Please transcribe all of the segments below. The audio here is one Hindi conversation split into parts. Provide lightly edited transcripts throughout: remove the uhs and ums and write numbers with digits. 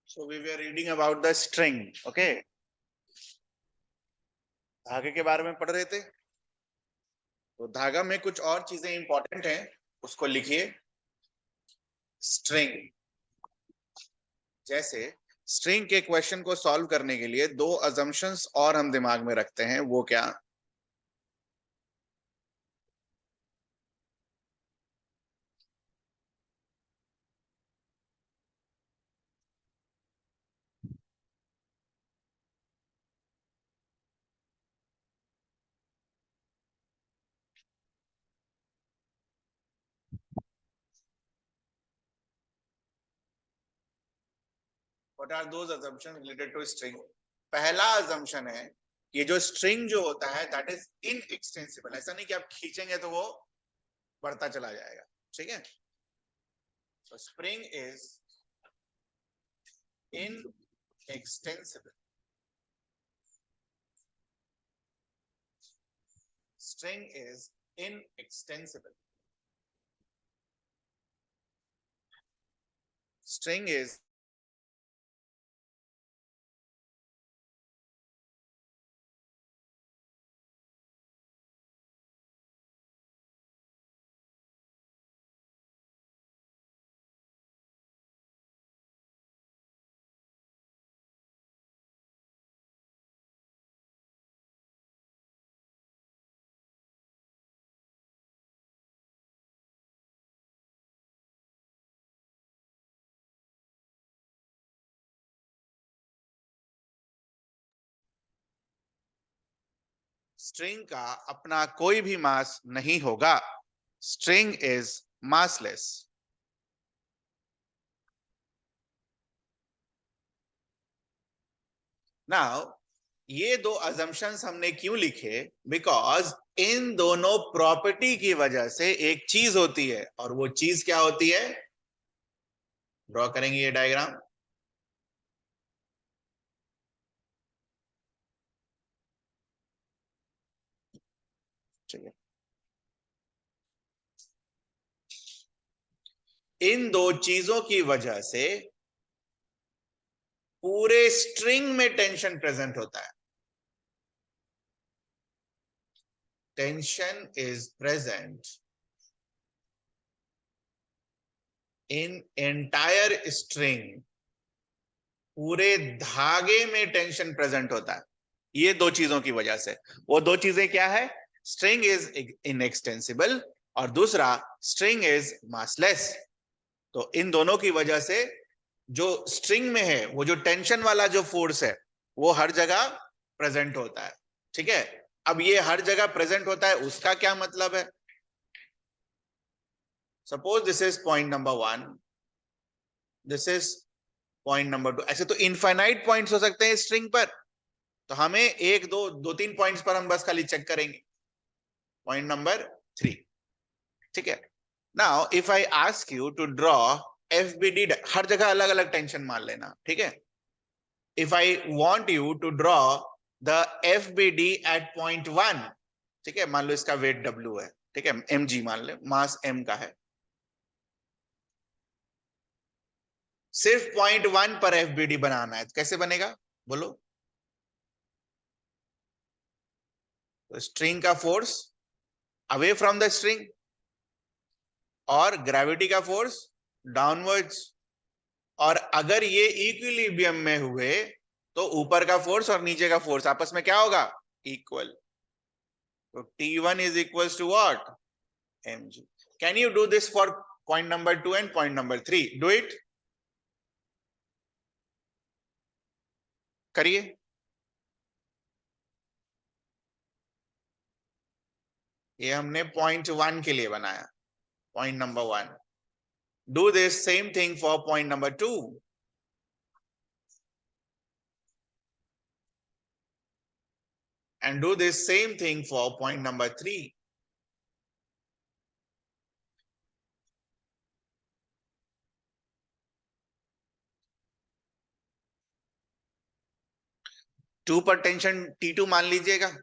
So we were reading about the string, okay? धागे के बारे में पढ़ रहे थे। तो धागा में कुछ और चीजें इंपॉर्टेंट हैं, उसको लिखिए। स्ट्रिंग, जैसे स्ट्रिंग के क्वेश्चन को सॉल्व करने के लिए दो अजम्पशंस और हम दिमाग में रखते हैं, वो क्या? What are those assumptions related to string? पहला assumption है, ये जो string जो होता है that is inextensible। ऐसा नहीं कि आप खींचेंगे तो वो बढ़ता चला जाएगा, ठीक है? So string is inextensible। String is inextensible। String is string का अपना कोई भी मास नहीं होगा। String is massless. नाउ ये दो अजम्पशंस हमने क्यों लिखे? बिकॉज इन दोनों प्रॉपर्टी की वजह से एक चीज होती है, और वो चीज क्या होती है? ड्रॉ करेंगे ये डायग्राम। ठीक है, इन दो चीजों की वजह से पूरे स्ट्रिंग में टेंशन प्रेजेंट होता है। Tension is present in entire string. पूरे धागे में टेंशन प्रेजेंट होता है, ये दो चीजों की वजह से। वो दो चीजें क्या है? स्ट्रिंग इज इनएक्सटेंसिबल और दूसरा स्ट्रिंग इज मासलेस। तो इन दोनों की वजह से जो स्ट्रिंग में है, वो जो टेंशन वाला जो फोर्स है, वो हर जगह प्रेजेंट होता है। ठीक है, अब ये हर जगह प्रेजेंट होता है, उसका क्या मतलब है? Suppose this is point number 1, this is point number 2। ऐसे तो इनफाइनाइट पॉइंट्स हो सकते हैं स्ट्रिंग पर, तो हमें एक दो दो तीन पॉइंट्स पर हम बस खाली चेक करेंगे। पॉइंट नंबर 3, ठीक है। Now if I ask you to draw FBD, हर जगह अलग अलग टेंशन मान लेना, ठीक है। If I want you to draw the FBD at point 1, ठीक है, मान लो इसका वेट W है, ठीक है, mg मान ले, मास m का है। सिर्फ पॉइंट 1 पर एफबीडी बनाना है, कैसे बनेगा बोलो? तो स्ट्रिंग का force away from the string और ग्रेविटी का फोर्स डाउनवर्ड्स। और अगर ये इक्विलिब्रियम में हुए तो ऊपर का फोर्स और नीचे का फोर्स आपस में क्या होगा? इक्वल। तो T1 is equals to what? mg. Can you do this for point number 2 and point number 3? Do it. करिए। ये हमने point 1 के लिए बनाया, point number 1. Do this same thing for point number 2. And do this same thing for point number 3. To पर टेंशन T2 मान लीजिएगा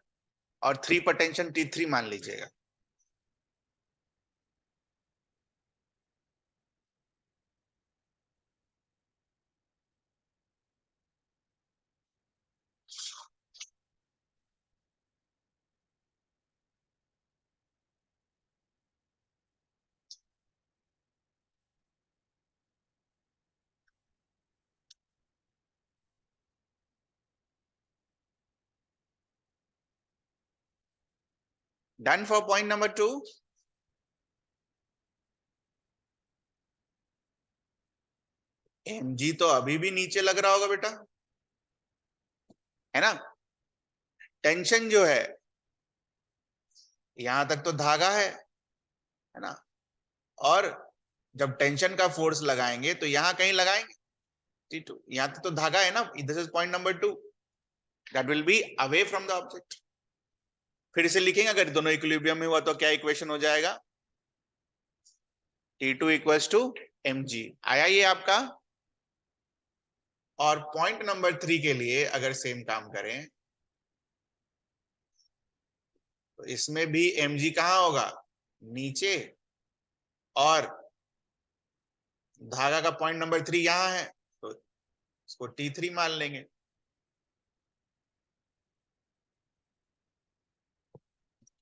और 3 पर टेंशन T3 मान लीजिएगा। Done for point number 2. mg तो अभी भी नीचे लग रहा होगा बेटा, है ना। टेंशन जो है यहां तक तो धागा है ना। और जब टेंशन का फोर्स लगाएंगे तो यहां कहीं लगाएंगे T2, यहां तक तो धागा है ना। This is point number 2, that will be away from the object. फिर इसे लिखेंगे, अगर दोनों इक्विलिब्रियम में हुआ तो क्या इक्वेशन हो जाएगा, T2 इक्वल्स टू mg। आया ये आपका। और पॉइंट नंबर 3 के लिए अगर सेम काम करें तो इसमें भी mg कहां होगा, नीचे, और धागा का पॉइंट नंबर 3 यहां है, तो इसको T3 मान लेंगे।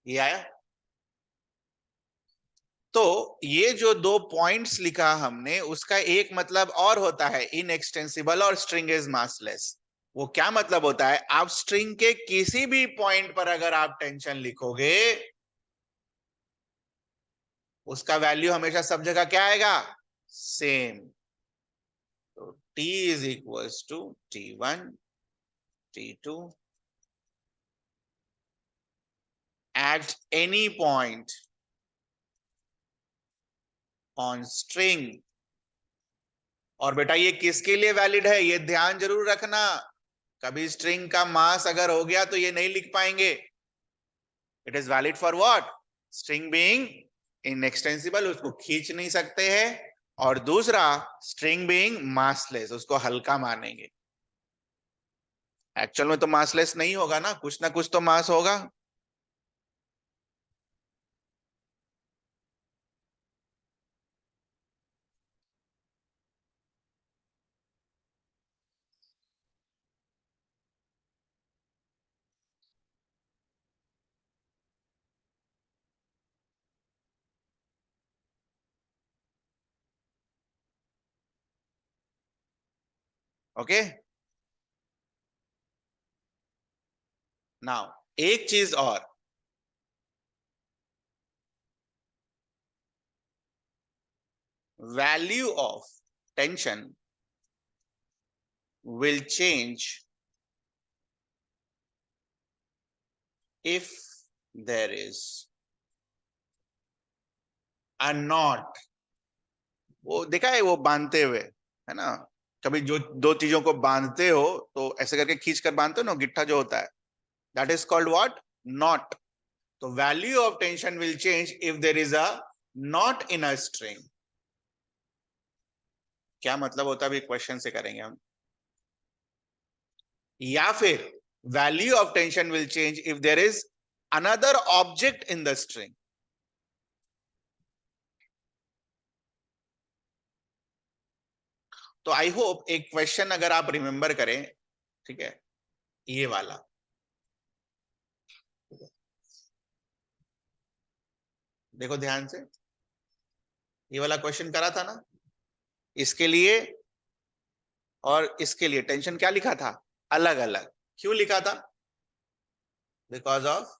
ये आया। तो ये जो 2 पॉइंट्स लिखा हमने, उसका एक मतलब और होता है इनएक्सटेंसिबल और स्ट्रिंग इज मासलेस। वो क्या मतलब होता है, आप स्ट्रिंग के किसी भी पॉइंट पर अगर आप टेंशन लिखोगे, उसका वैल्यू हमेशा सब जगह क्या आएगा, सेम। तो T is equals to T1 T2 at any point on string। और बेटा ये किसके लिए वैलिड है, ये ध्यान जरूर रखना। कभी स्ट्रिंग का मास अगर हो गया तो ये नहीं लिख पाएंगे। It is valid for what, string being inextensible, उसको खींच नहीं सकते हैं। और दूसरा, स्ट्रिंग बीइंग मासलेस, उसको हल्का मानेंगे। एक्चुअल में तो मासलेस नहीं होगा ना कुछ तो मास होगा। ओके। नाउ एक चीज और, value of tension will change if there is a knot। वो देखा है वो बांधते हुए, है ना। कभी जो दो चीजों को बांधते हो तो ऐसे करके खींच कर बांधते हो ना, गिट्ठा जो होता है, that is called what, knot. तो value of tension will change if there is a knot in a string. क्या मतलब होता है अभी क्वेश्चन से करेंगे हम। या फिर value of tension will change if there is another object in the string. तो आई होप एक क्वेश्चन अगर आप रिमेंबर करें, ठीक है, ये वाला, देखो ध्यान से, ये वाला क्वेश्चन करा था ना। इसके लिए और इसके लिए टेंशन क्या लिखा था, अलग अलग। क्यों लिखा था, because of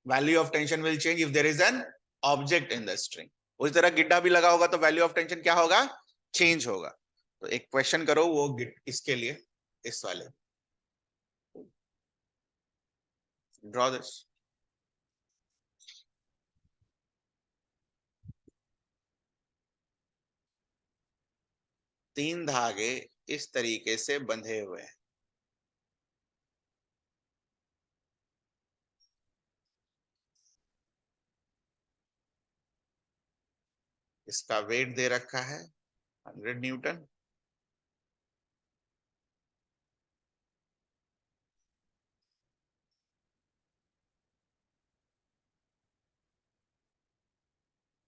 value of tension will change if there is an object in the string. उसी तरह गिड्डा भी लगा होगा तो वैल्यू ऑफ टेंशन क्या होगा, चेंज होगा। तो एक क्वेश्चन करो वो इसके लिए, इस वाले, ड्रॉ दिस। 3 धागे इस तरीके से बंधे हुए हैं। इसका वेट दे रखा है 100 न्यूटन।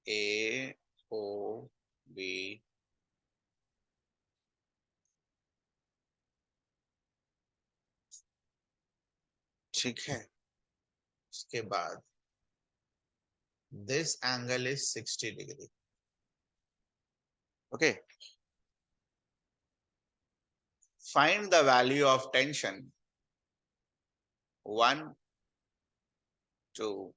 ए ओ बी, ठीक है। उसके बाद this angle is 60 degree। Okay, find the value of tension 1 2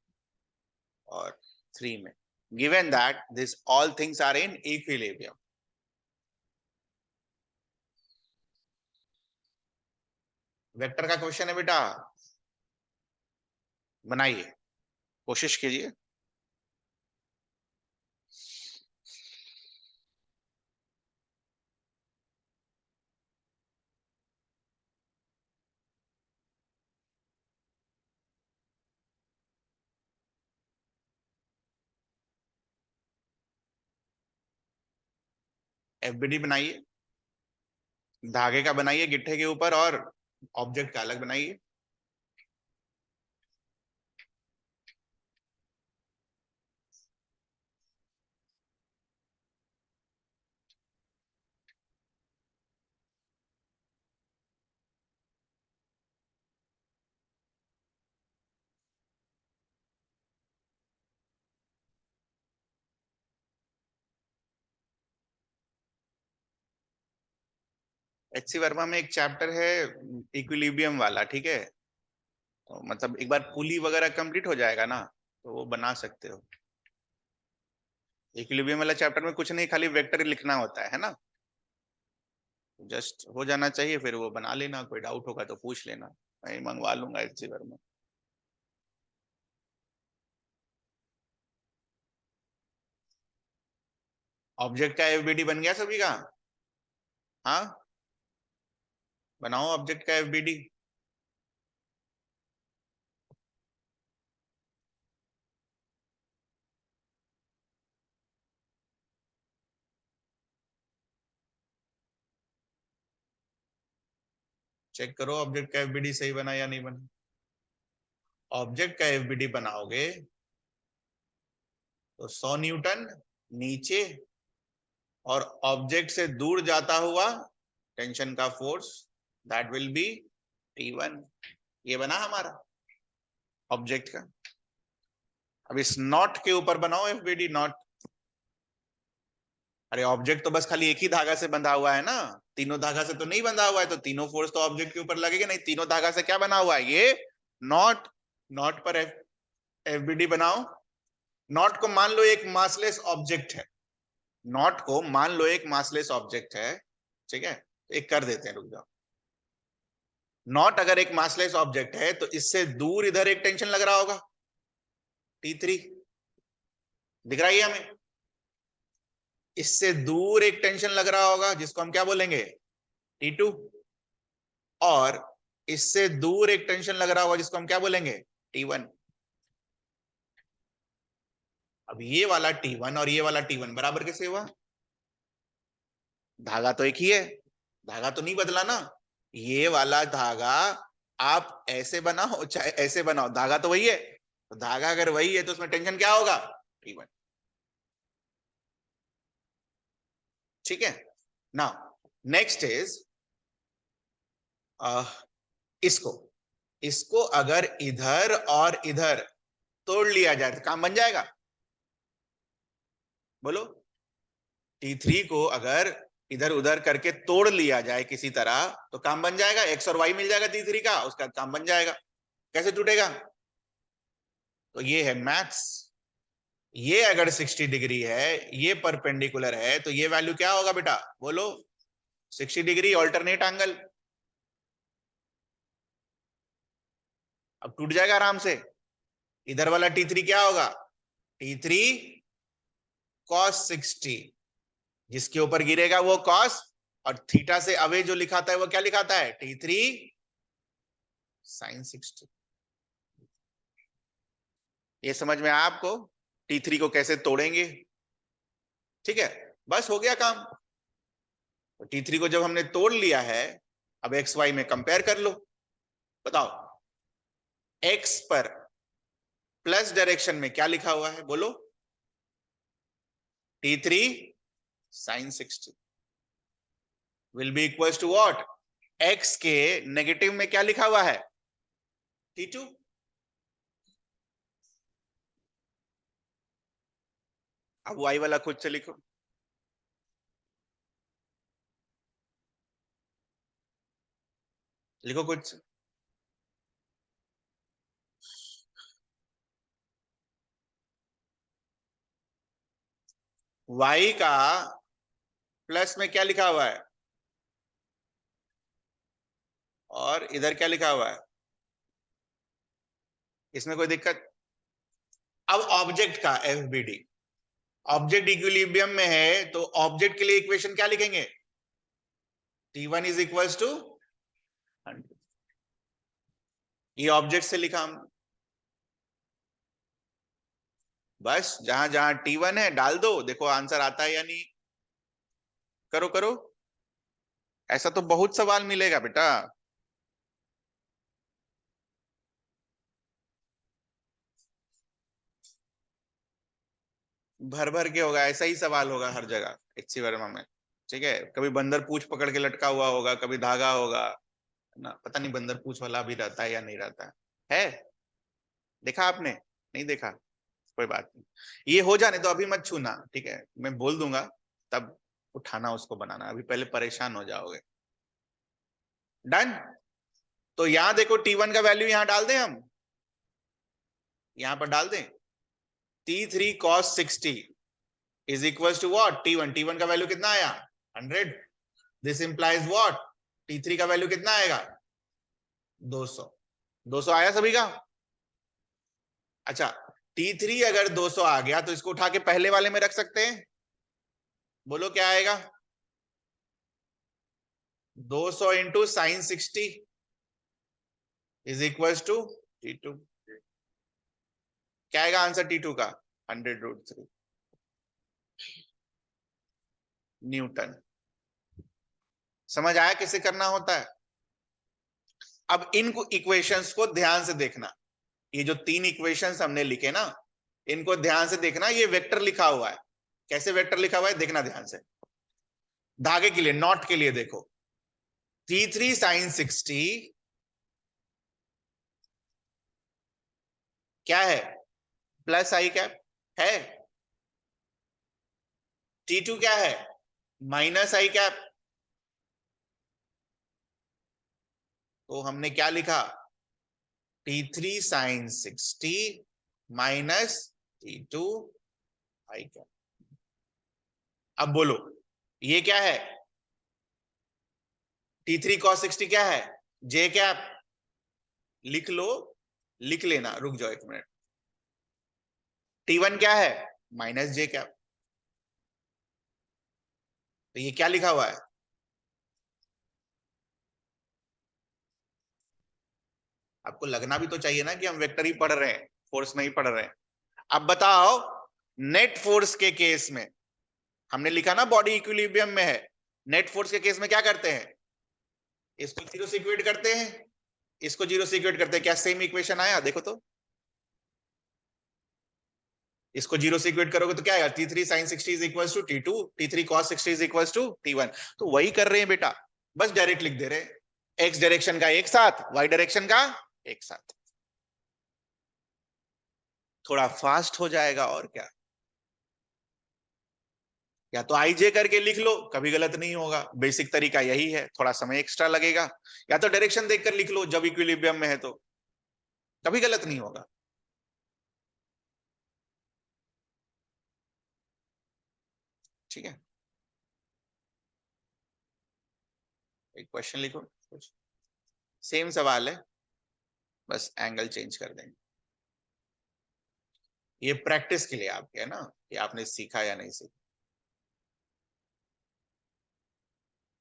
और 3 में, given that this all things are in equilibrium. Vector का क्वेश्चन है बेटा, बनाइए, कोशिश कीजिए। एफबीडी बनाइए, धागे का बनाइए गिट्ठे के ऊपर, और ऑब्जेक्ट का अलग बनाइए। एचसी वर्मा में एक चैप्टर है इक्विलिब्रियम वाला, ठीक है, तो मतलब एक बार पुली वगैरह कंप्लीट हो जाएगा ना तो वो बना सकते हो। इक्विलिब्रियम वाला चैप्टर में कुछ नहीं, खाली वेक्टर लिखना होता है ना, जस्ट हो जाना चाहिए, फिर वो बना लेना, कोई डाउट होगा तो पूछ लेना, मैं मंगवा लूंगा एचसी वर्मा। ऑब्जेक्ट का एफबीडी बन गया सभी का? हाँ, बनाओ ऑब्जेक्ट का एफबीडी। चेक करो ऑब्जेक्ट का एफबीडी सही बना या नहीं बना। ऑब्जेक्ट का एफबीडी बनाओगे तो 100 न्यूटन नीचे, और ऑब्जेक्ट से दूर जाता हुआ टेंशन का force, that will be T1। ये बना हमारा ऑब्जेक्ट का। अब इस नॉट के ऊपर बनाओ एफबीडी नॉट। अरे ऑब्जेक्ट तो बस खाली एक ही धागा से बंधा हुआ है ना, तीनों धागा से तो नहीं बंधा हुआ है, तो तीनों फोर्स तो ऑब्जेक्ट के ऊपर लगेगा नहीं। तीनों धागा से क्या बना हुआ है? ये नॉट। नॉट पर एफबीडी बनाओ। नॉट को मान लो एक मासलेस ऑब्जेक्ट है, नॉट को मान लो एक मासलेस ऑब्जेक्ट है, ठीक है, एक कर देते हैं, रुक जाओ। नॉट अगर एक मासलेस ऑब्जेक्ट है तो इससे दूर इधर एक टेंशन लग रहा होगा, T3, दिख रहा है हमें? इससे दूर एक टेंशन लग रहा होगा जिसको हम क्या बोलेंगे? T2। और इससे दूर एक टेंशन लग रहा होगा जिसको हम क्या बोलेंगे? T1। अब ये वाला T1 और ये वाला T1 बराबर कैसे हुआ? धागा तो एक ही है, धागा तो नहीं बदला ना। ये वाला धागा आप ऐसे बनाओ चाहे ऐसे बनाओ, धागा तो वही है। तो धागा अगर वही है तो उसमें टेंशन क्या होगा? T1। ठीक है ना। नेक्स्ट इज इसको इसको अगर इधर और इधर तोड़ लिया जाए तो काम बन जाएगा? बोलो। T3 को अगर इधर उधर करके तोड़ लिया जाए किसी तरह तो काम बन जाएगा, एक्स और वाई मिल जाएगा T3 का, उसका काम बन जाएगा। कैसे टूटेगा? तो ये है मैथ्स। ये अगर 60 डिग्री है, ये परपेंडिकुलर है, तो ये वैल्यू क्या होगा बेटा? बोलो। 60 डिग्री ऑल्टरनेट एंगल। अब टूट जाएगा आराम से। इधर वाला T3 क्या होगा? T3 cos 60, जिसके ऊपर गिरेगा वो cos, और थीटा से अवे जो लिखाता है वो क्या लिखाता है? T3 sin 60। ये समझ में आया आपको T3 को कैसे तोड़ेंगे? ठीक है, बस हो गया काम। तो T3 को जब हमने तोड़ लिया है, अब एक्स वाई में कंपेयर कर लो। बताओ, एक्स पर प्लस डायरेक्शन में क्या लिखा हुआ है? बोलो। T3 sin 60 will be equal to what? X के नेगेटिव में क्या लिखा हुआ है? T2। अब वाई वाला खुद से लिखो, लिखो खुद से। y का प्लस में क्या लिखा हुआ है और इधर क्या लिखा हुआ है, इसमें कोई दिक्कत? अब ऑब्जेक्ट का एफबीडी, ऑब्जेक्ट इक्विलिब्रियम में है तो ऑब्जेक्ट के लिए इक्वेशन क्या लिखेंगे? T1 is equals to 100। ये ऑब्जेक्ट से लिखा हम, बस जहां जहां T1 है डाल दो, देखो आंसर आता है या नहीं। करो करो, ऐसा तो बहुत सवाल मिलेगा बेटा। भर भर के होगा, ऐसा ही सवाल होगा हर जगह HC वर्मा में। ठीक है, कभी बंदर पूंछ पकड़ के लटका हुआ होगा, कभी धागा होगा ना, पता नहीं बंदर पूंछ वाला भी रहता है या नहीं रहता है। देखा आपने? नहीं देखा, कोई बात नहीं, ये हो जाने तो अभी मत छूना, ठीक है, मैं बोल दूंगा तब उठाना उसको बनाना, अभी पहले परेशान हो जाओगे। डन। तो यहां देखो T1 का वैल्यू यहां डाल दें हम, यहां पर डाल दें T3 cos 60 is equal to what? T1, T1 का वैल्यू कितना आया? 100। This implies what? T3 का वैल्यू कितना आएगा? 200। 200 आया सभी का? अच्छा, T3 अगर 200 आ गया तो इसको उठा के पहले वाले में रख सकते हैं, बोलो क्या आएगा? 200 into sine 60 is equal to T2। क्या आएगा आंसर T2 का? 100√3 न्यूटन। समझ आया कैसे करना होता है? अब इन इक्वेशंस को ध्यान से देखना, ये जो तीन इक्वेशंस हमने लिखे ना, इनको ध्यान से देखना, ये वेक्टर लिखा हुआ है। कैसे वेक्टर लिखा हुआ है देखना ध्यान से, धागे के लिए, नॉट के लिए देखो। T3 साइन 60 क्या है? प्लस आई कैप है। T2 क्या है? माइनस आई कैप। तो हमने क्या लिखा? T3 साइन 60 माइनस T2 आई कैप। अब बोलो ये क्या है? T3 cos 60 क्या है? J cap. लिख लो, लिख लेना, रुक जाओ एक मिनट। T1 क्या है? Minus J cap. तो ये क्या लिखा हुआ है? आपको लगना भी तो चाहिए ना कि हम वेक्टर ही पढ़ रहे हैं, फोर्स नहीं पढ़ रहे हैं। अब बताओ, नेट फोर्स के केस में हमने लिखा ना बॉडी इक्विलिब्रियम में है, नेट फोर्स के केस में क्या करते हैं? इसको जीरो से इक्वेट करते हैं, इसको जीरो से इक्वेट करते हैं, क्या सेम इक्वेशन आया? देखो तो, इसको जीरो से इक्वेट करोगे तो क्या आएगा? T3 sin 60 is equal to T2, T3 cos 60 is equal to T1। तो वही कर रहे हैं बेटा, बस डायरेक्ट लिख दे रहे हैं, एक्स डायरेक्शन का एक साथ, वाई डायरेक्शन का एक साथ, थोड़ा फास्ट हो जाएगा और क्या। या तो आई जे करके लिख लो, कभी गलत नहीं होगा, बेसिक तरीका यही है, थोड़ा समय एक्स्ट्रा लगेगा। या तो डायरेक्शन देखकर लिख लो जब इक्विलिब्रियम में है तो, कभी गलत नहीं होगा। ठीक है, एक क्वेश्चन लिखो, सेम सवाल है, बस एंगल चेंज कर देंगे। ये प्रैक्टिस के लिए आपके है ना, कि आपने सीखा या नहीं सीखा,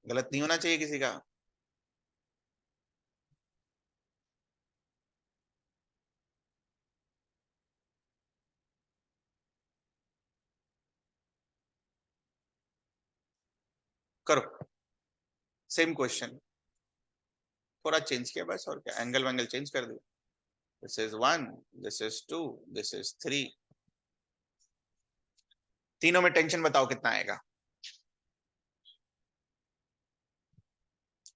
गलत नहीं होना चाहिए किसी का। करो, सेम क्वेश्चन, थोड़ा चेंज किया बस, और क्या, एंगल वैंगल चेंज कर दिया। This is 1, this is 2, this is 3। तीनों में टेंशन बताओ कितना आएगा?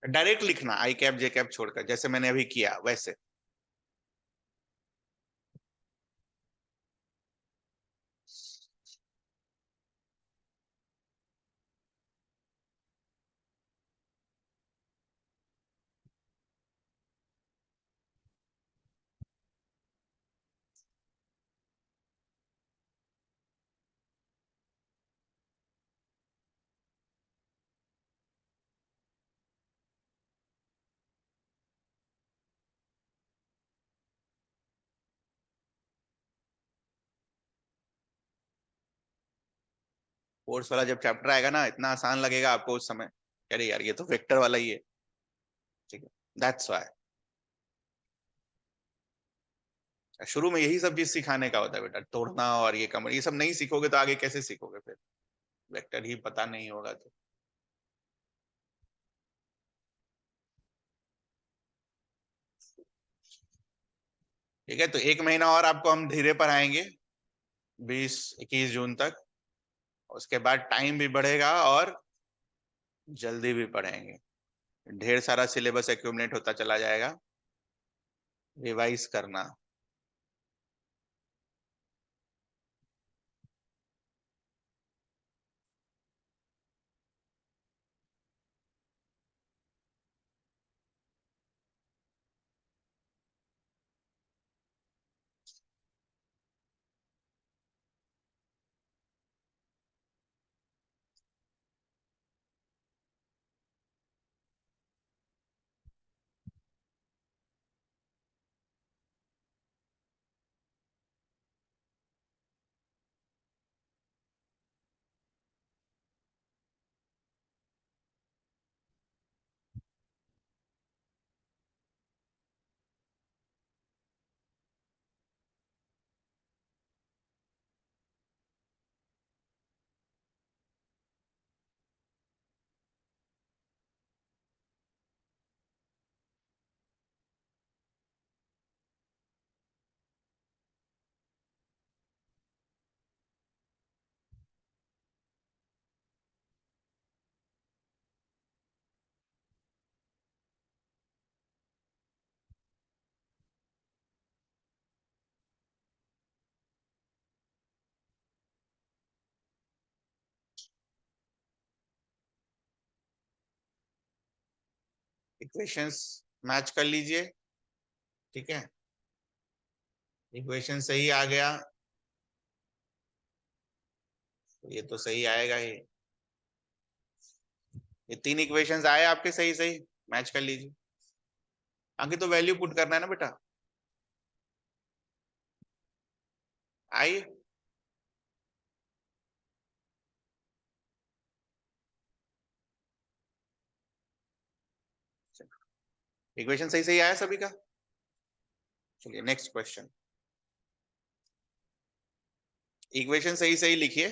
डायरेक्ट लिखना, आई कैप जे कैप छोड़कर, जैसे मैंने अभी किया वैसे। फोर्स वाला जब चैप्टर आएगा ना, इतना आसान लगेगा आपको उस समय, अरे यार ये तो वेक्टर वाला ही है। ठीक है, दैट्स वाई शुरू में यही सब चीज सिखाने का होता है बेटा, तोड़ना और ये कमर, ये सब नहीं सीखोगे तो आगे कैसे सीखोगे फिर, वेक्टर ही पता नहीं होगा तो। ठीक है, तो एक महीना और आपको हम धीरे पढ़ाएंगे, 20-21 जून तक। उसके बाद टाइम भी बढ़ेगा और जल्दी भी पढ़ेंगे, ढेर सारा सिलेबस एक्यूमुलेट होता चला जाएगा, रिवाइज करना। इक्वेशंस मैच कर लीजिए। ठीक है, इक्वेशन सही आ गया तो ये तो सही आएगा ही। ये 3 इक्वेशंस आए आपके सही सही, मैच कर लीजिए। आगे तो वैल्यू पुट करना है ना बेटा, आइए। इक्वेशन सही सही आया सभी का। चलिए नेक्स्ट क्वेश्चन। इक्वेशन सही सही लिखिए।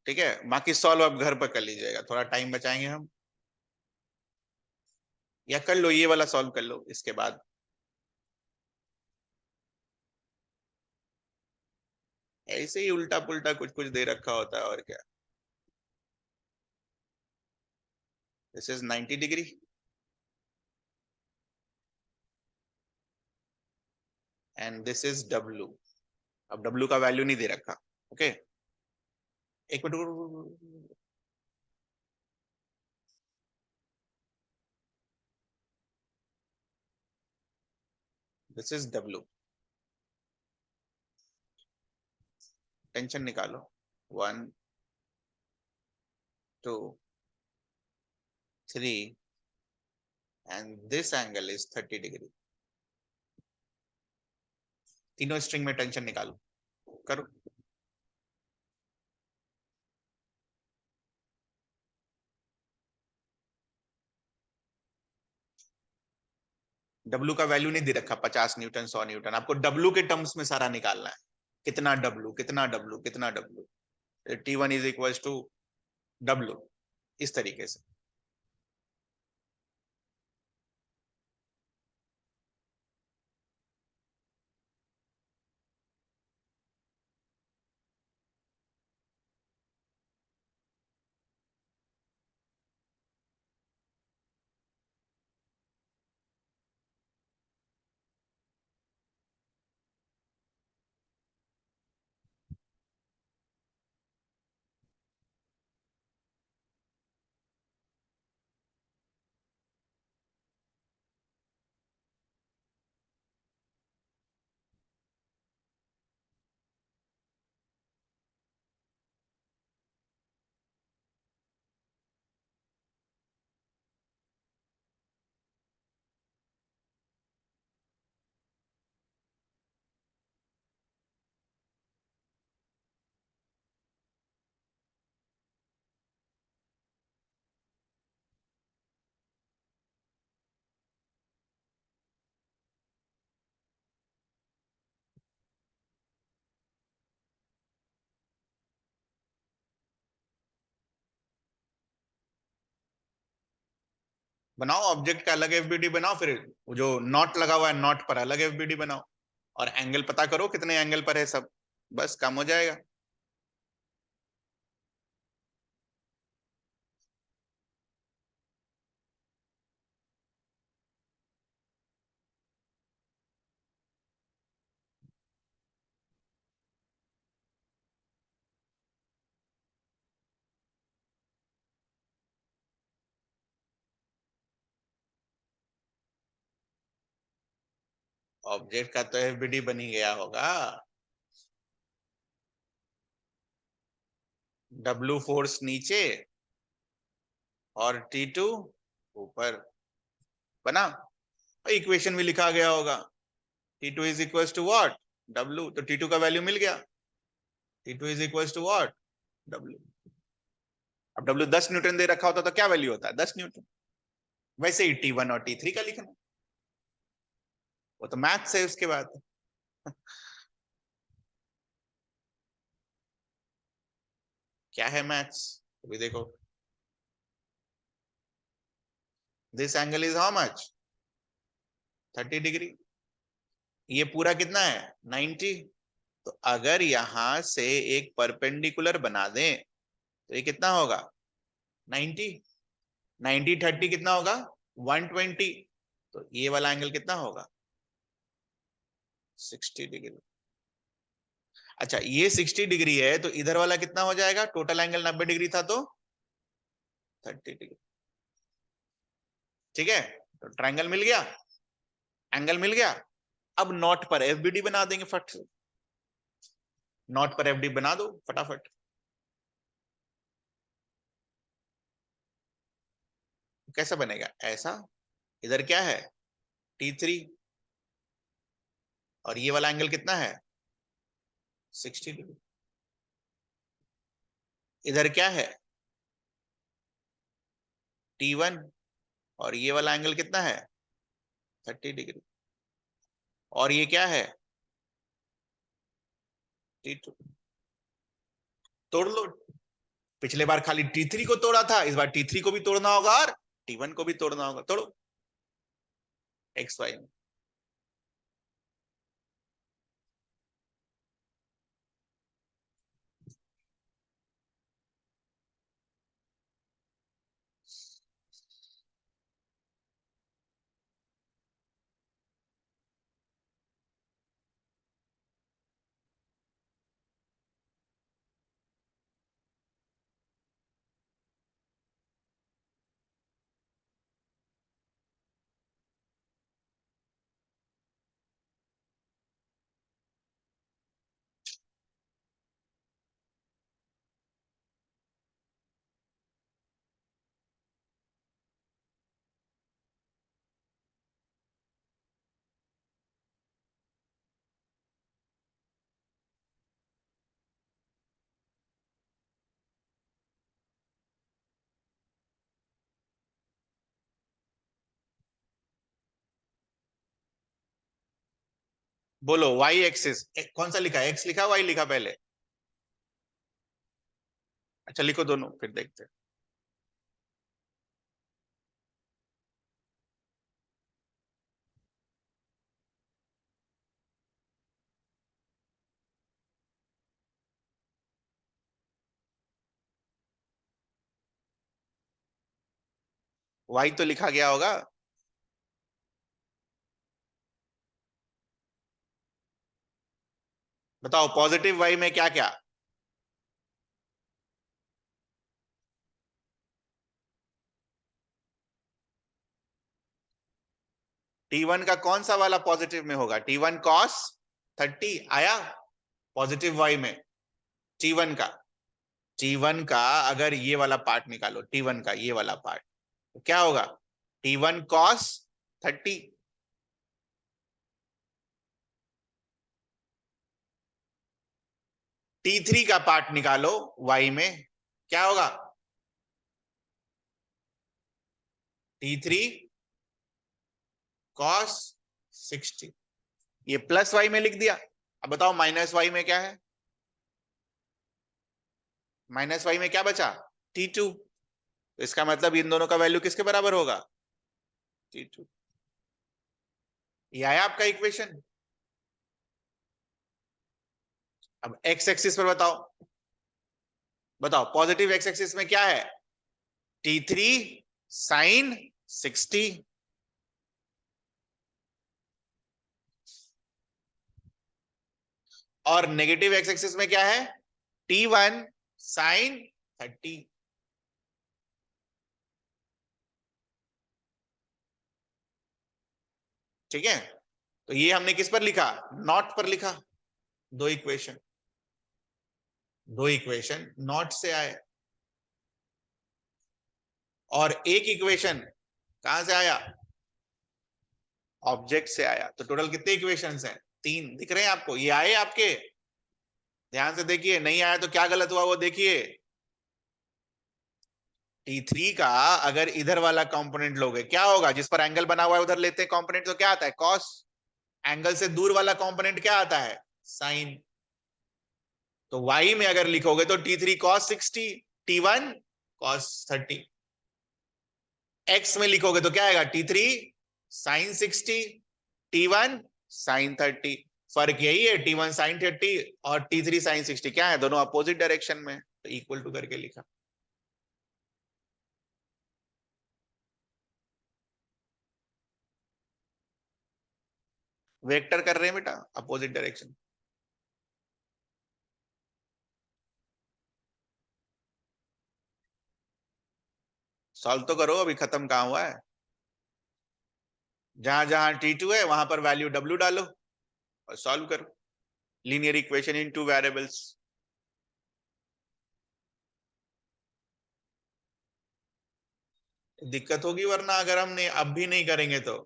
ठीक है, बाकी सॉल्व आप घर पर कर लीजिएगा, थोड़ा टाइम बचाएंगे हम। या कर लो, ये वाला सॉल्व कर लो इसके बाद। ऐसे ही उल्टा पुल्टा कुछ कुछ दे रखा होता है और क्या। This is 90 degree and this is W. अब डब्लू का वैल्यू नहीं दे रखा। ओके, एक minute. This is W, tension निकालो। 1 2 3 and this angle is 30 degree. तीनों स्ट्रिंग में टेंशन निकालो, करो। डब्लू का वैल्यू नहीं दे रखा, 50 न्यूटन 100 न्यूटन, आपको डब्लू के टर्म्स में सारा निकालना है। कितना डब्लू, कितना डब्लू, कितना W, T1 is equal to W, इस तरीके से। बनाओ, ऑब्जेक्ट का अलग एफबीडी बनाओ, फिर जो नॉट लगा हुआ है नॉट पर अलग एफबीडी बनाओ, और एंगल पता करो कितने एंगल पर है सब, बस काम हो जाएगा। ऑब्जेक्ट का तो एफबीडी बनी गया होगा। डब्ल्यू फोर्स नीचे और T2 ऊपर, बना। इक्वेशन भी लिखा गया होगा, T2 is equal to what, W, तो T2 का वैल्यू मिल गया, T2 is equal to what, W। अब W 10 न्यूटन दे रखा होता तो क्या वैल्यू होता है, 10 न्यूटन। वैसे ही T1 और T3 का लिखना, वो तो मैथ्स है उसके बाद। क्या है मैथ्स, अभी देखो, this angle is how much, 30 degree, ये पूरा कितना है 90। तो अगर यहां से एक परपेंडिकुलर बना दें तो ये कितना होगा 90, 90 30 कितना होगा 120, तो ये वाला एंगल कितना होगा 60 डिग्री। अच्छा ये 60 डिग्री है, तो इधर वाला कितना हो जाएगा, टोटल एंगल 90 डिग्री था तो 30 डिग्री। ठीक है, तो ट्रायंगल मिल गया, एंगल मिल गया। अब नॉट पर एफबीडी बना देंगे फट से, नॉट पर एफडी बना दो फटाफट। कैसा बनेगा, ऐसा, इधर क्या है T3, और ये वाला एंगल कितना है 60 डिग्री, इधर क्या है T1, और ये वाला एंगल कितना है 30 डिग्री, और ये क्या है T2। तोड़ लो, पिछले बार खाली T3 को तोड़ा था, इस बार T3 को भी तोड़ना होगा और T1 को भी तोड़ना होगा, तोड़ो एक्स वाई में। बोलो वाई एक्सिस कौन सा लिखा, एक्स लिखा वाई लिखा पहले, अच्छा लिखो दोनों फिर देखते हैं। वाई तो लिखा गया होगा, बताओ पॉजिटिव वाई में क्या क्या, T1 का कौन सा वाला पॉजिटिव में होगा, T1 कॉस 30 आया पॉजिटिव वाई में, T1 का, T1 का अगर ये वाला पार्ट निकालो, T1 का ये वाला पार्ट, तो क्या होगा T1 कॉस 30, T3 का पार्ट निकालो वाई में, क्या होगा T3 कॉस 60, ये प्लस वाई में लिख दिया। अब बताओ माइनस वाई में क्या है, माइनस वाई में क्या बचा T2, तो इसका मतलब इन दोनों का वैल्यू किसके बराबर होगा 62। ये आया आपका इक्वेशन। अब एक्स एक्सिस पर बताओ, बताओ पॉजिटिव एक्स एक्सिस में क्या है? T3 sign 60। और नेगेटिव एक्स एक्सिस में क्या है? T1 sign 30। ठीक है, तो ये हमने किस पर लिखा? नॉट पर लिखा। दो इक्वेशन, दो इक्वेशन नॉट से आए, और एक इक्वेशन कहां से आया? ऑब्जेक्ट से आया। तो टोटल कितने इक्वेशंस हैं? तीन। दिख रहे हैं आपको? ये आए आपके? ध्यान से देखिए, नहीं आया तो क्या गलत हुआ वो देखिए। T3 का अगर इधर वाला कंपोनेंट लोगे क्या होगा? जिस पर एंगल बना हुआ है उधर लेते हैं कंपोनेंट, तो क्या आता है? कॉस। एंगल से दूर वाला कंपोनेंट क्या आता है? साइन। तो y में अगर लिखोगे तो T3 cos 60, T1 cos 30। x में लिखोगे तो क्या आएगा? T3 sin 60, T1 sin 30। फर्क यही है, T1 sin 30 और T3 sin 60 क्या है? दोनों अपोजिट डायरेक्शन में, तो इक्वल टू करके लिखा। वेक्टर कर रहे हैं बेटा, अपोजिट डायरेक्शन। सॉल्व तो करो, अभी खत्म कहां हुआ है। जहां जहां T2 है वहां पर वैल्यू W डालो और सॉल्व करो। Linear equation in two variables. दिक्कत होगी वरना अगर हमने अब भी नहीं करेंगे तो।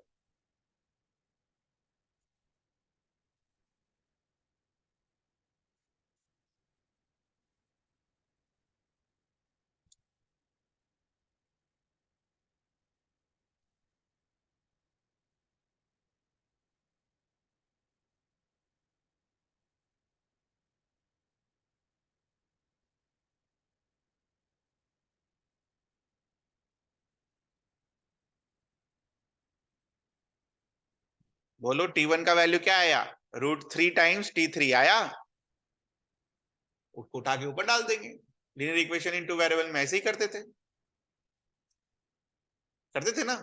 बोलो T1 का वैल्यू क्या आया? √3 टाइम्स T3 आया। उसको उठा के ऊपर डाल देंगे। लीनियर इक्वेशन इनटू वेरिएबल में ऐसे ही करते थे, करते थे ना।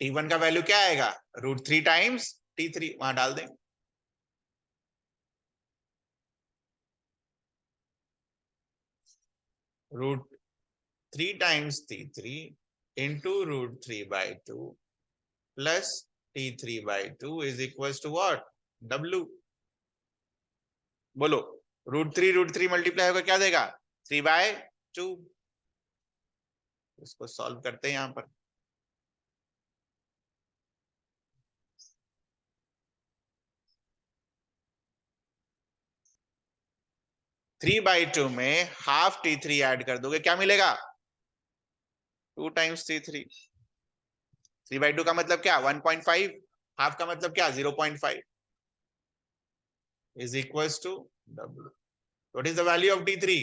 T1 का वैल्यू क्या आएगा? √3 टाइम्स T3, वहां डाल देंगे। √3 times T3 into √3/2 plus T3/2 is equal to what? W। बोलो, √3 मल्टीप्लाई होगा क्या देगा? 3/2। इसको सॉल्व करते हैं यहां पर। 3/2 में हाफ T3 ऐड कर दोगे क्या मिलेगा? 2 टाइम्स T3। 3/2 का मतलब क्या? 1.5। हाफ का मतलब क्या? 0.5 is equal to W। What is the value of T3?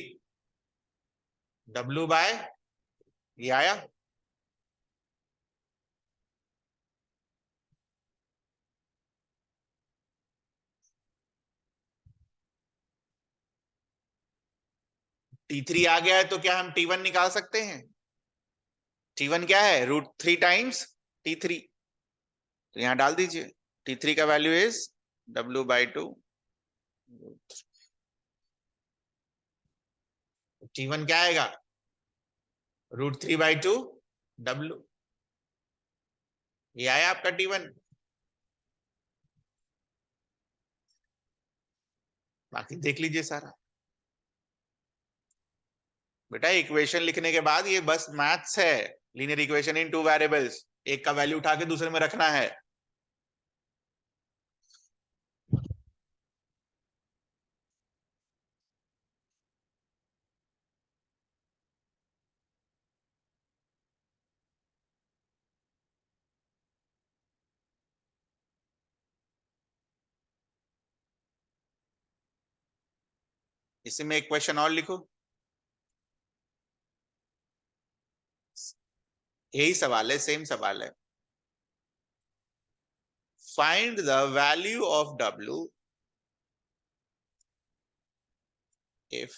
W by, ये आया। T3 आ गया है तो क्या हम T1 निकाल सकते हैं? T1 क्या है? √3 टाइम्स T3। तो यहां डाल दीजिए। T3 का वैल्यू इज W/2। T1 क्या आएगा? √3/2 W। ये आया आपका T1। बाकी देख लीजिए सारा। बेटा इक्वेशन लिखने के बाद ये बस मैथ्स है। Linear equation in two variables, एक का वैल्यू उठा के दूसरे में रखना है। इसी में एक क्वेश्चन और लिखो, यही सवाल है, सेम सवाल है। Find the value of W if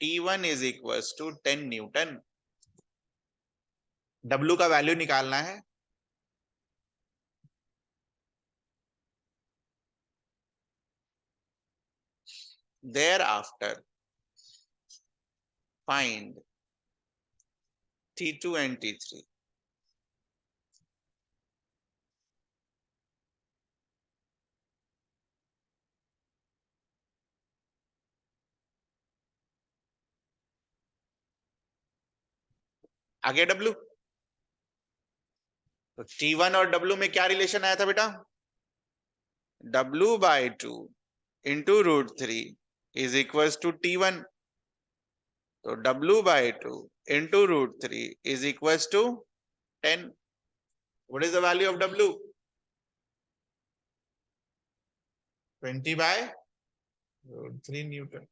T1 is equal to 10 newton. W का वैल्यू निकालना है। Thereafter find T2 and T3। आगे W, तो T1 और W में क्या रिलेशन आया था बेटा? W/2 into √3 is equal to T1, तो W/2 into √3 is equal to 10। What is the value of W? 20/√3 newton.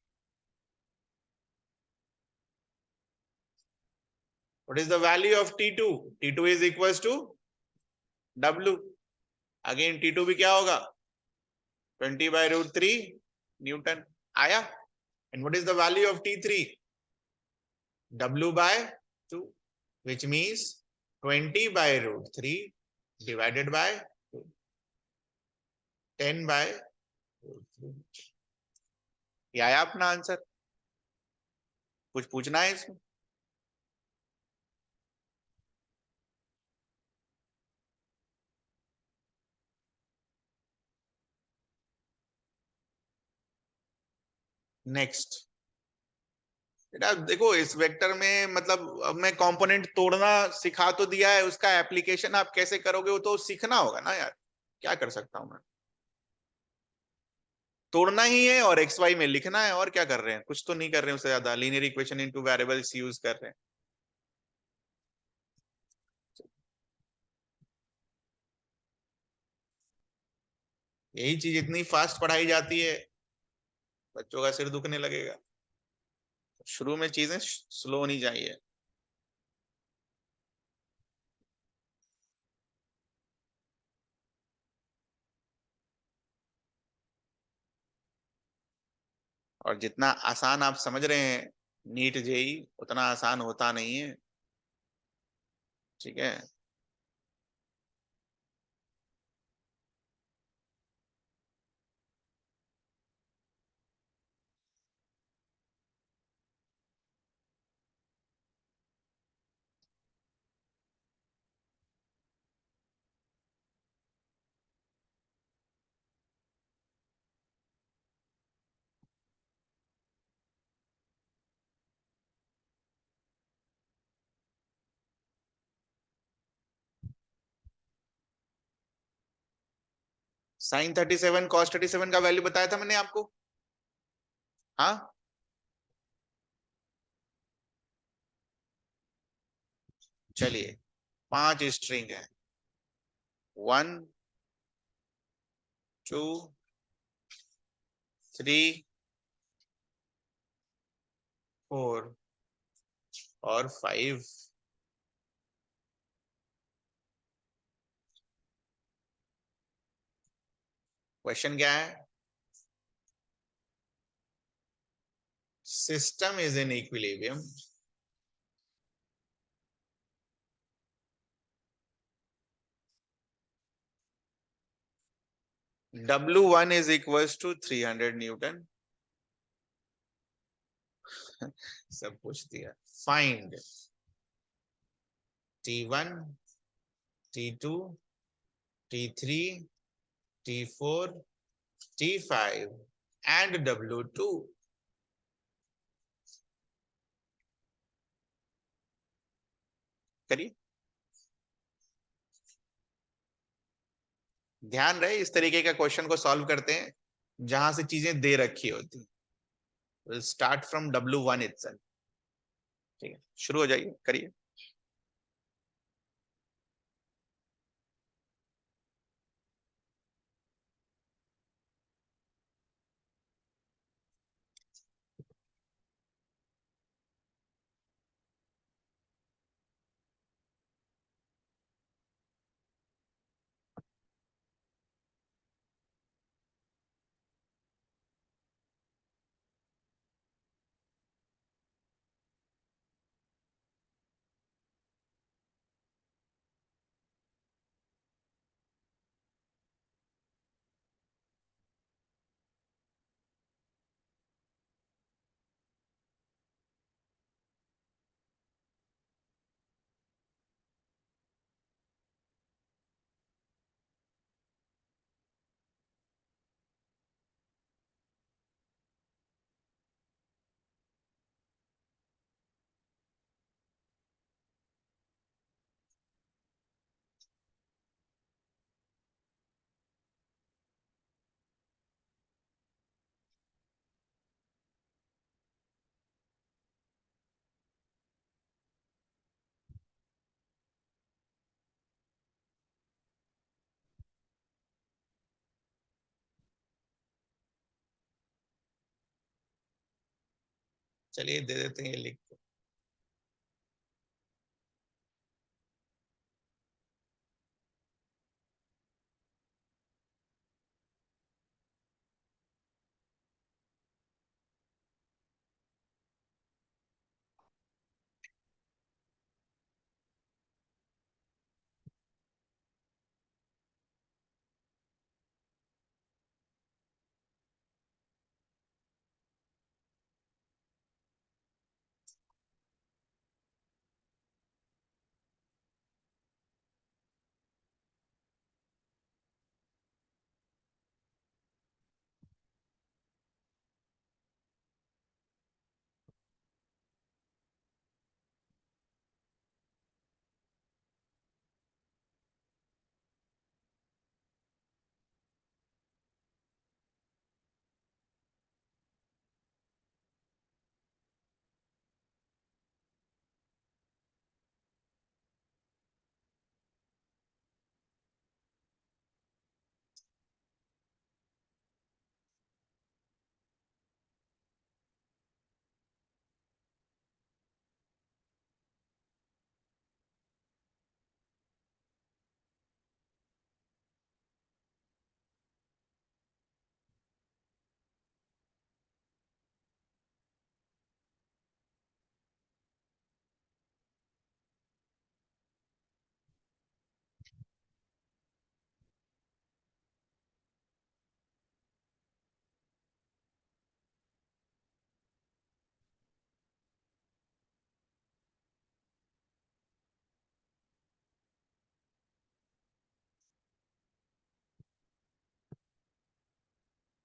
What is the value of T2? T2 is equals to W। Again T2 भी क्या होगा? 20/√3 न्यूटन। आया? And what is the value of T3? W/2, which means 20/√3 divided by 2, 10/√3। ये आया अपना आंसर। कुछ पूछना है इसमें? नेक्स्ट बेटा देखो, इस वेक्टर में मतलब अब मैं कंपोनेंट तोड़ना सिखा तो दिया है, उसका एप्लीकेशन आप कैसे करोगे वो तो सीखना होगा ना यार। क्या कर सकता हूं मैं? तोड़ना ही है और एक्स वाई में लिखना है, और क्या कर रहे हैं? कुछ तो नहीं कर रहे हैं उससे ज्यादा। Linear equation into variables use कर रहे हैं। यही चीज इतनी फास्ट पढ़ाई जाती है, बच्चों का सिर दुखने लगेगा। शुरू में चीजें स्लो होनी चाहिए। और जितना आसान आप समझ रहे हैं नीट जेई, उतना आसान होता नहीं है। ठीक है। sin 37 cos 37 का वैल्यू बताया था मैंने आपको। हाँ, चलिए 5 स्ट्रिंग है। 1 2 3 4 और 5। क्वेश्चन क्या है? System is in equilibrium W1 is equals to 300 Newton. सब पूछ दिया। Find T1 T2 T3 T4 T5 and W2। करिए। ध्यान रहे इस तरीके का क्वेश्चन को सॉल्व करते हैं जहां से चीजें दे रखी होती। Will start from W1 itself. ठीक है, शुरू हो जाइए, करिए। चलिए दे देते हैं ये लिख के।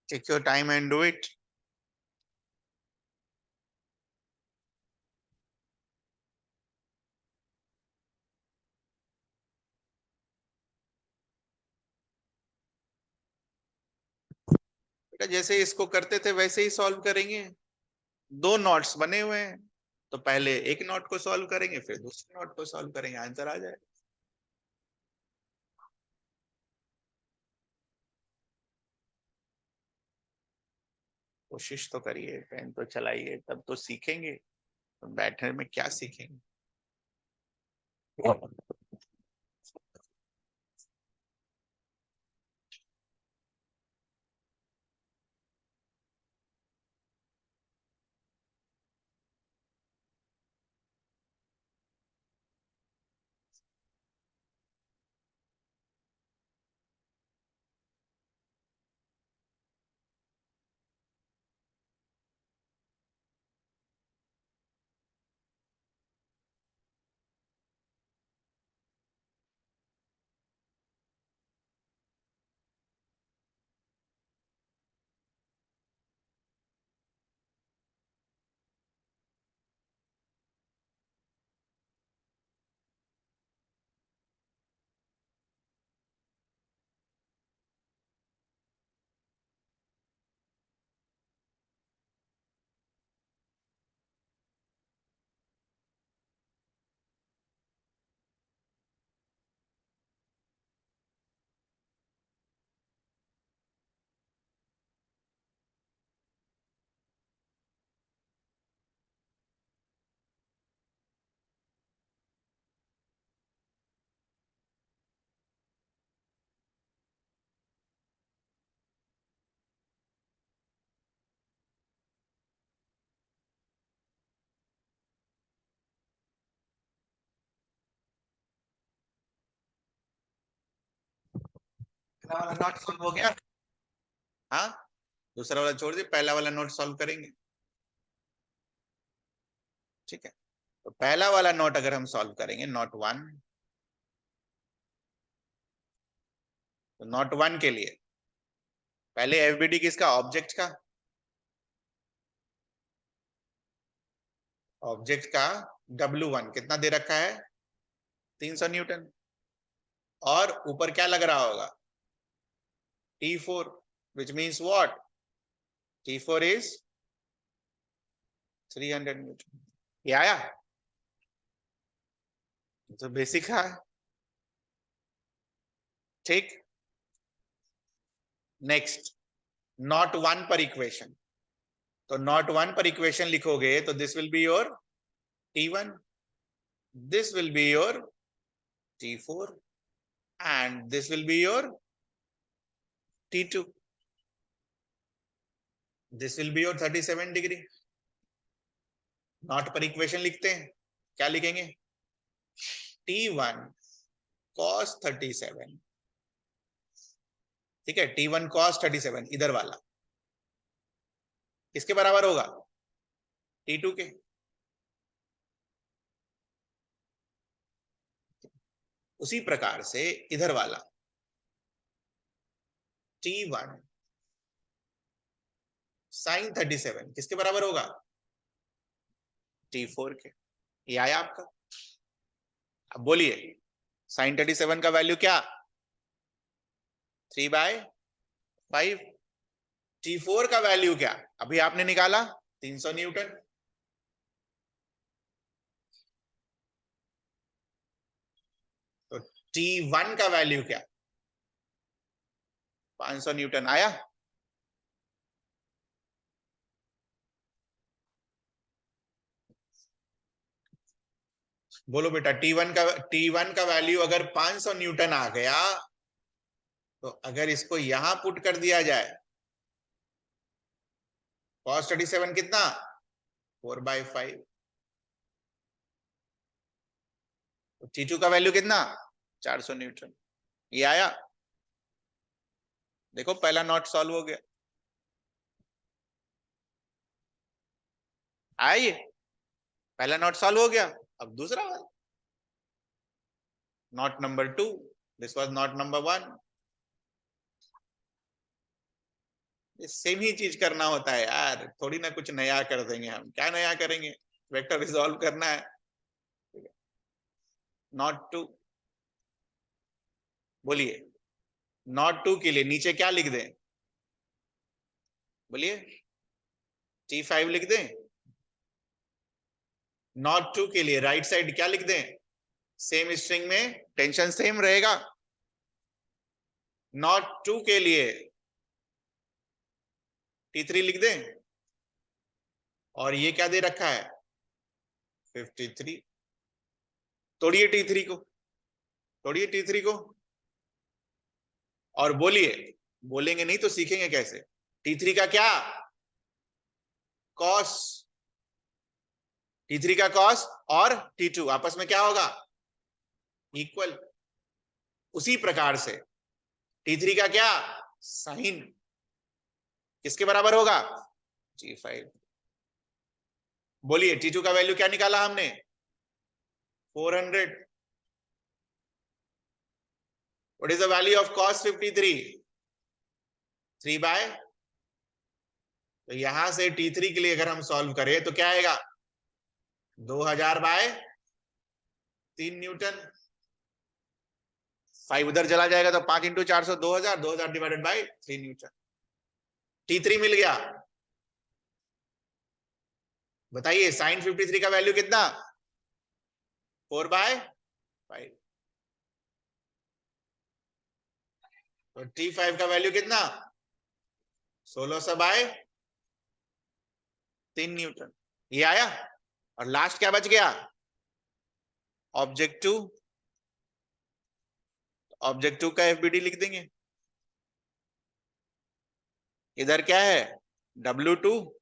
Take your time and do it. बेटा जैसे इसको करते थे वैसे ही सॉल्व करेंगे। दो नोट्स बने हुए हैं, तो पहले एक नोट को सॉल्व करेंगे फिर दूसरे नोट को सॉल्व करेंगे, आंसर आ जाए। कोशिश तो करिए, पेन तो चलाइए, तब तो सीखेंगे। तो बैठने में क्या सीखेंगे। पहला वाला नोट सॉल्व हो गया। हाँ, दूसरा वाला छोड़ दिए, पहला वाला नोट सॉल्व करेंगे। ठीक है, तो पहला वाला नोट अगर हम सॉल्व करेंगे, नोट वन, तो नोट वन के लिए पहले एफबीडी किसका, ऑब्जेक्ट का। ऑब्जेक्ट का W1 कितना दे रखा है, 300 न्यूटन। और ऊपर क्या लग रहा होगा, T4, which means what, T4 is 300 Newton. ये आया, तो बेसिक है। ठीक, नेक्स्ट, नॉट वन पर इक्वेशन। तो नॉट 1 पर इक्वेशन लिखोगे तो this will be your T1, this will be your T4 and this will be your T2. This will be your 37 degree. Not पर इक्वेशन लिखते हैं, क्या लिखेंगे? T1 cos 37, ठीक है, T1 cos 37 इधर वाला किसके बराबर होगा? T2 के। उसी प्रकार से इधर वाला T1 sin 37 किसके बराबर होगा? T4 के। ये आया आपका। अब बोलिए sin 37 का वैल्यू क्या? 3/5। T4 का वैल्यू क्या अभी आपने निकाला? 300 न्यूटन। तो T1 का वैल्यू क्या? 500 न्यूटन। आया? बोलो बेटा, T1 का वैल्यू अगर 500 न्यूटन आ गया तो अगर इसको यहां पुट कर दिया जाए, cos 37 कितना? 4/5। तो T2 का वैल्यू कितना? 400 न्यूटन। ये आया? देखो पहला नॉट सॉल्व हो गया। आइए, पहला नॉट सॉल्व हो गया। अब दूसरा वाला knot number 2, this was knot number 1। Same ही चीज करना होता है यार, थोड़ी ना कुछ नया कर देंगे हम। क्या नया करेंगे? वेक्टर रिजॉल्व करना है। नॉट 2, बोलिए नॉट 2 के लिए नीचे क्या लिख दें? बोलिए T5 लिख दें। नॉट 2 के लिए राइट साइड क्या लिख दें? सेम स्ट्रिंग में टेंशन सेम रहेगा। नॉट 2 के लिए T3 लिख दें। और ये क्या दे रखा है? 53। तोड़िए T3 को, तोड़िए T3 को और बोलिए। बोलेंगे नहीं तो सीखेंगे कैसे? T3 का क्या? कॉस। T3 का कॉस और T2 आपस में क्या होगा? इक्वल। उसी प्रकार से T3 का क्या? साइन किसके बराबर होगा? G5। बोलिए T2 का वैल्यू क्या निकाला हमने? 400। What is the value of cos 53? 3/, तो यहां से T3 के लिए अगर हम सॉल्व करें तो क्या आएगा? 2000/3 न्यूटन। 5 उधर चला जाएगा तो 5 × 400 2000, 2000 डिवाइडेड बाय 3 न्यूटन। T3 मिल गया। बताइए sin 53 का वैल्यू कितना? 4/5। तो T5 का वैल्यू कितना? 1600/3 न्यूटन। ये आया? और लास्ट क्या बच गया? ऑब्जेक्ट 2। ऑब्जेक्ट 2 का FBD लिख देंगे। इधर क्या है? W2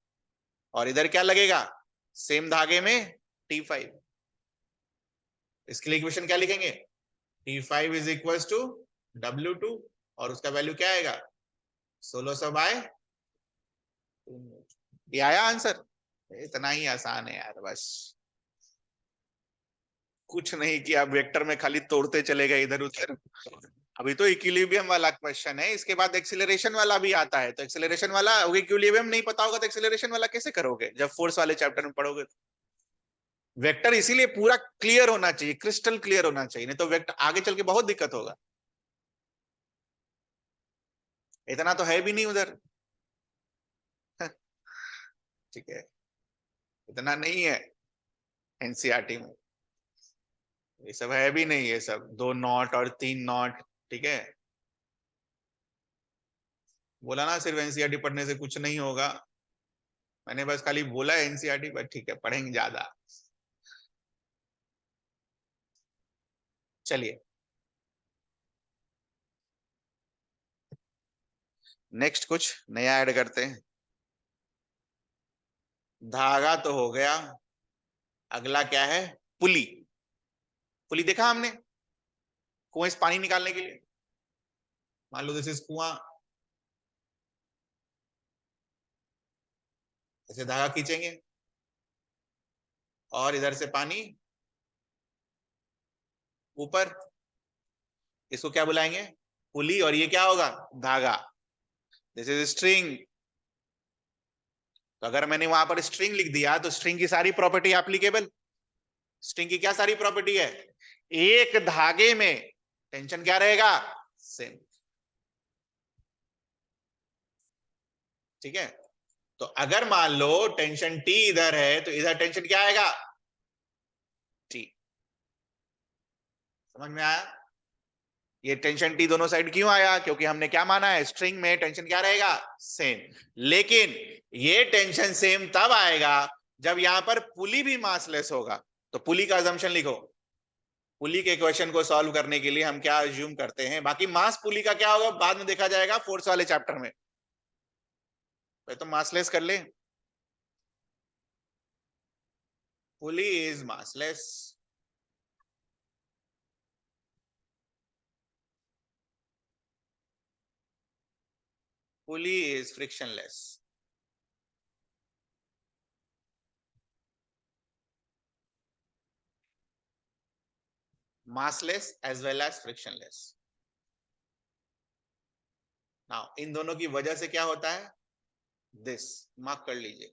और इधर क्या लगेगा? सेम धागे में T5। इसके लिए इक्वेशन क्या लिखेंगे? T5 is equal to W2 और उसका वैल्यू क्या आएगा? 1600/3। ये आया आंसर? इतना ही आसान है यार, बस कुछ नहीं किया, वेक्टर में खाली तोड़ते चले गए इधर उधर। अभी तो इक्विलिब्रियम वाला क्वेश्चन है, इसके बाद एक्सीलरेशन वाला भी आता है। तो एक्सीलरेशन वाला, इक्विलिब्रियम नहीं पता होगा तो एक्सीलरेशन वाला कैसे करोगे जब फोर्स वाले चैप्टर में पढ़ोगे? वेक्टर इसीलिए पूरा क्लियर होना चाहिए, क्रिस्टल क्लियर होना चाहिए, नहीं तो वेक्टर आगे चल के बहुत दिक्कत होगा। इतना तो है भी नहीं उधर। ठीक है, इतना नहीं है एनसीईआरटी में। ये सब है भी नहीं, ये सब 2 नॉट और 3 नॉट। ठीक है, बोला ना सिर्फ एनसीईआरटी पढ़ने से कुछ नहीं होगा। मैंने बस खाली बोला एनसीईआरटी, पर ठीक है पढ़ेंगे ज्यादा। चलिए नेक्स्ट कुछ नया ऐड करते हैं। धागा तो हो गया, अगला क्या है? पुली। पुली देखा हमने कुएं से पानी निकालने के लिए। मान लो दिस इज कुआं, ऐसे धागा खींचेंगे और इधर से पानी ऊपर, इसको क्या बुलाएंगे? पुली। और ये क्या होगा? धागा। This is string. तो अगर मैंने वहां पर स्ट्रिंग लिख दिया तो स्ट्रिंग की सारी प्रॉपर्टी एप्लीकेबल। स्ट्रिंग की क्या सारी प्रॉपर्टी है? एक धागे में टेंशन क्या रहेगा? सेम। ठीक है। तो अगर मान लो टेंशन टी इधर है तो इधर टेंशन क्या आएगा? टी। समझ में आया? ये टेंशन टी दोनों साइड क्यों आया? क्योंकि हमने क्या माना है? स्ट्रिंग में टेंशन क्या रहेगा? सेम। लेकिन ये टेंशन सेम तब आएगा जब यहां पर पुली भी मासलेस होगा। तो पुली का अजम्पशन लिखो। पुली के क्वेश्चन को सॉल्व करने के लिए हम क्या अज्यूम करते हैं? बाकी मास पुली का क्या होगा बाद में देखा जाएगा फोर्स वाले चैप्टर में। तो मासलेस कर ले। Pulley is massless. Pulley is frictionless. Massless as well as frictionless. Now इन दोनों की वजह से क्या होता है? दिस मार्क कर लीजिए।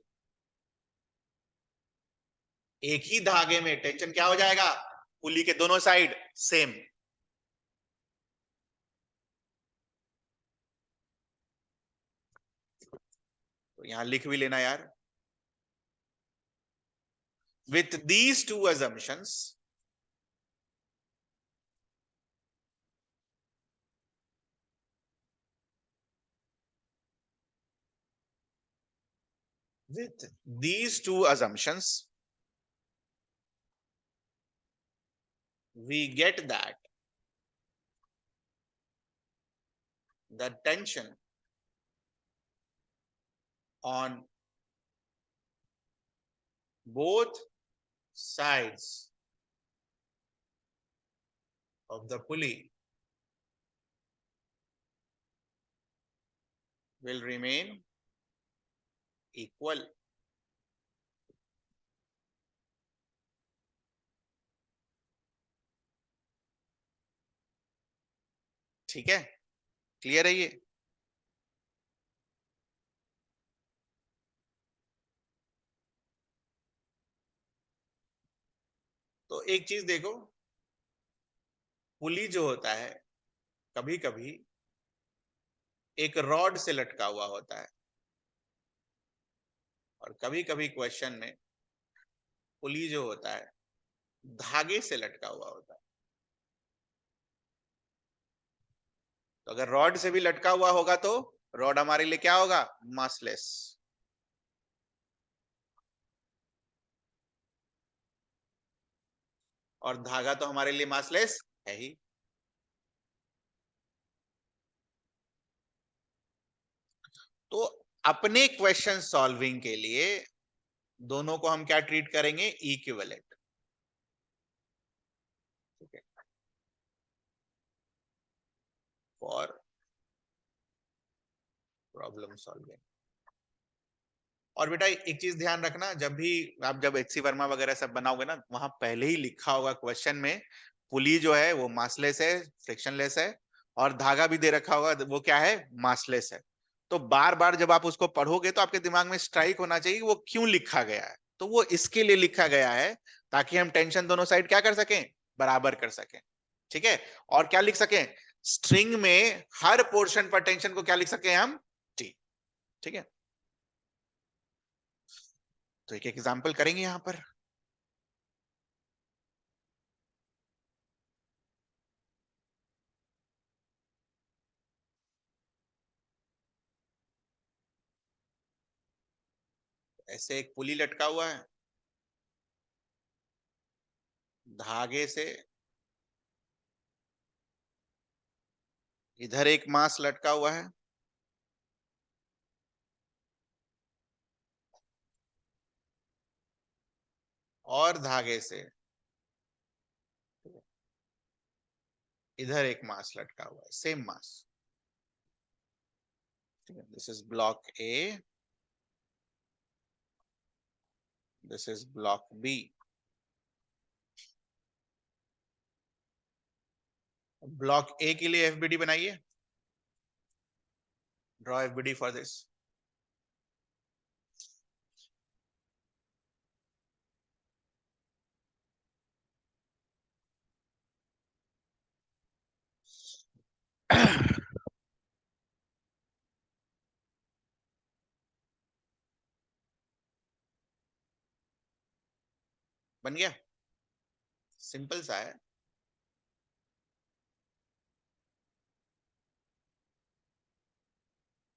एक ही धागे में टेंशन क्या हो जाएगा? पुली के दोनों साइड सेम। तो यहां लिख भी लेना यार। With these two assumptions, with these two assumptions, we get that the tension on both sides of the pulley will remain equal. ठीक है, क्लियर है ये? तो एक चीज देखो, पुली जो होता है कभी कभी एक रॉड से लटका हुआ होता है, और कभी कभी क्वेश्चन में पुली जो होता है धागे से लटका हुआ होता है। तो अगर रॉड से भी लटका हुआ होगा तो रॉड हमारे लिए क्या होगा? मासलेस। और धागा तो हमारे लिए मासलेस है ही। तो अपने क्वेश्चन सॉल्विंग के लिए दोनों को हम क्या ट्रीट करेंगे? इक्विवेलेंट। ठीक है, फॉर प्रॉब्लम सॉल्विंग। और बेटा एक चीज ध्यान रखना, जब भी आप जब एचसी वर्मा वगैरह सब बनाओगे ना, वहां पहले ही लिखा होगा क्वेश्चन में पुली जो है वो मासलेस है, फ्रिक्शनलेस है, और धागा भी दे रखा होगा वो क्या है? मासलेस है। तो बार बार जब आप उसको पढ़ोगे तो आपके दिमाग में स्ट्राइक होना चाहिए कि वो क्यों लिखा गया है। तो वो इसके लिए लिखा गया है ताकि हम टेंशन दोनों साइड क्या कर सकें? बराबर कर सकें। ठीक है। और क्या लिख सकें? स्ट्रिंग में हर पोर्शन पर टेंशन को क्या लिख सकें हम? टी। ठीक है। तो एक एग्जाम्पल करेंगे यहां पर। ऐसे एक पुली लटका हुआ है, धागे से इधर एक मास लटका हुआ है, और धागे से इधर एक मास लटका हुआ है, same mass. This is block A, this is block B. Block A के लिए एफबीडी बनाइए, ड्रॉ एफबीडी फॉर दिस। बन गया, सिंपल सा है।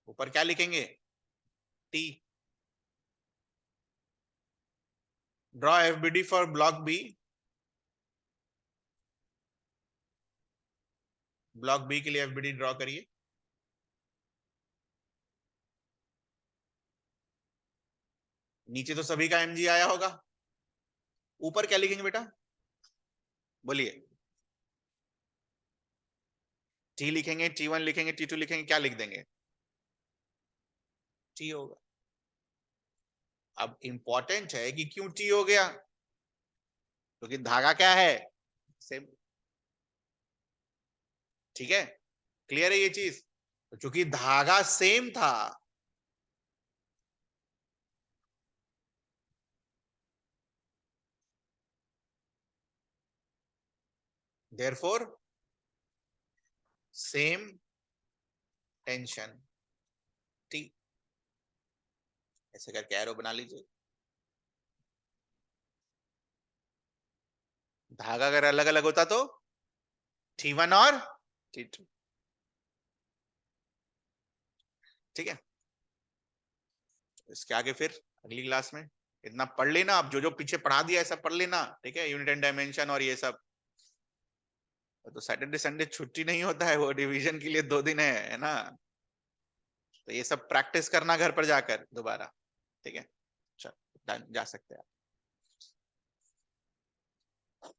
ऊपर क्या लिखेंगे, T. Draw FBD for block B, block B के लिए एफबीडी ड्रॉ करिए। नीचे तो सभी का एमजी आया होगा, ऊपर क्या लिखेंगे बेटा, बोलिए। टी लिखेंगे, T1 लिखेंगे, T2 लिखेंगे, क्या लिख देंगे, टी होगा। अब इंपॉर्टेंट है कि क्यों टी हो गया, क्योंकि धागा क्या है, सेम। ठीक है, क्लियर है ये चीज। तो चूंकि धागा सेम था, देयरफॉर सेम टेंशन टी। ऐसे करके एरो बना लीजिए। धागा अगर अलग अलग होता तो T1 और T2। ठीक है, इसके आगे फिर अगली क्लास में इतना पढ़ लेना, आप जो जो पीछे पढ़ा दिया है सब पढ़ लेना। ठीक है, यूनिट एंड डायमेंशन और ये सब। तो सैटरडे संडे छुट्टी नहीं होता है, वो रिवीजन के लिए 2 दिन है ना। तो ये सब प्रैक्टिस करना घर पर जाकर दोबारा। ठीक है, चल जा सकते हैं आप।